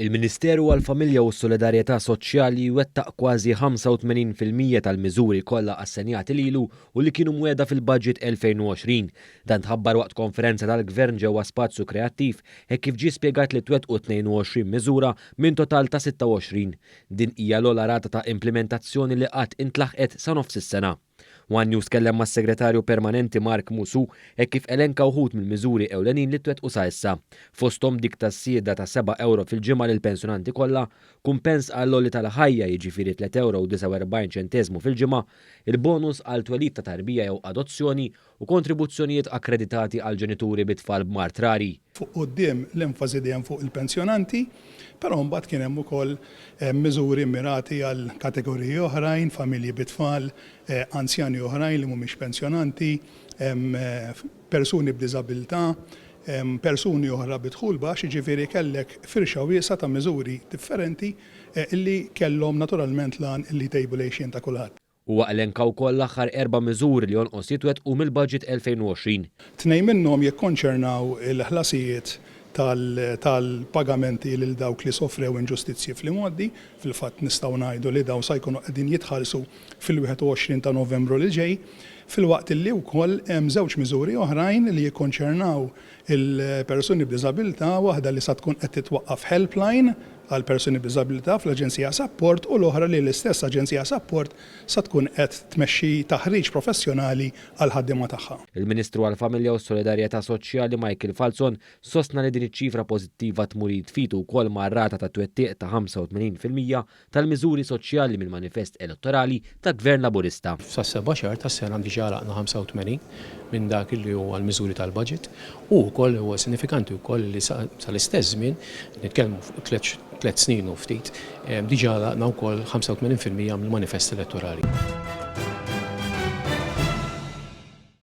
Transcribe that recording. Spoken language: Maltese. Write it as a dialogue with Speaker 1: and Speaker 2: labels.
Speaker 1: Il-Ministeru għall-Familja u s-Solidarjetà Soċjali wettaq kważi 85% tal-miżuri kollha assenjati lilu u li kienu mwiegħda fil-Budget 2020. Dan tħabbar waqt konferenza tal-Gvern ġewwa Spazju Kreattiv hekk kif ġie spjegat li twettqu 22 miżura minn total ta' 26. Din hija l-ogħla rata ta' implementazzjoni li qatt intlaħqet sa nofs is-sena. One News kellem mas-Segretarju Permanenti Mark Musu hekk kif elenka wħud mill-miżuri ewlenin li twettqu sa issa. Fosthom dik tas-sieda ta' 7 euro fil-ġimgħa lill-pensjonanti kollha, kumpens għall-olli tal-ħajja jiġifieri 3.49 euro fil-ġimgħa, il-bonus għal twelid ta' tarbija jew adozzjoni u kontribuzzjonijiet akkreditati għal ġenituri bit-tfal b'mart rari.
Speaker 2: Fuq quddiem l-enfasi dejjem fuq il-pensjonanti, però mbagħad kien hemm ukoll miżuri mirati għal kategoriji oħrajn, familji bit-tfal, anzjani oħrajn li mhumiex pensjonanti, persuni b'diżabilità, persuni oħra bidħul baxx, jiġifieri kellek firxa wiesa ta' miżuri differenti illi kellhom naturalment lan illi tejbu lejxin ta' kulħadd.
Speaker 1: Huwa elenka wkoll l-aħħar 4 miżuri li jonqos jitwettqu mill-Budget 2020.
Speaker 2: Tnejn minnhom jikkonċernaw il-ħlasijiet tal-pagamenti lil dawk li sofrew inġustizzji fl-imoddi, fil-fatt nistgħu ngħidu li dawn se jkunu qegħdin jitħallsu fil-21 ta' Novembru li ġej, filwaqt li wkoll hemm żewġ miżuri oħrajn li jikkonċernaw il-persuni b'diżabilità, waħda li sa tkun qed titwaqqaf helpline għal persuni b'diżabilità fl-Aġenzija Support u l-oħra li l-istess Aġenzija Support sa tkun qed tmexxi taħriġ professjonali għal ħaddiema tagħha.
Speaker 1: Il-Ministru għall-Familja u s-Solidarjetà Soċjali Michael Falzon sostna li din iċ-ċifra pożittiva tmur jitfitu wkoll mar-rata ta' twettieq ta' 85% tal-miżuri soċjali mill-manifest elettorali tal-Gvern Laburista.
Speaker 3: Sa 7 xahar tas-sena diġà għalaqna 85 minn dak li huwa l-miżuri tal-budget u wkoll huwa sinifikanti wkoll li sal-istess żmien nitkellmu fuq 3 snin u ftit diġà għalaqna wkoll 85% mill-manifest elettorali.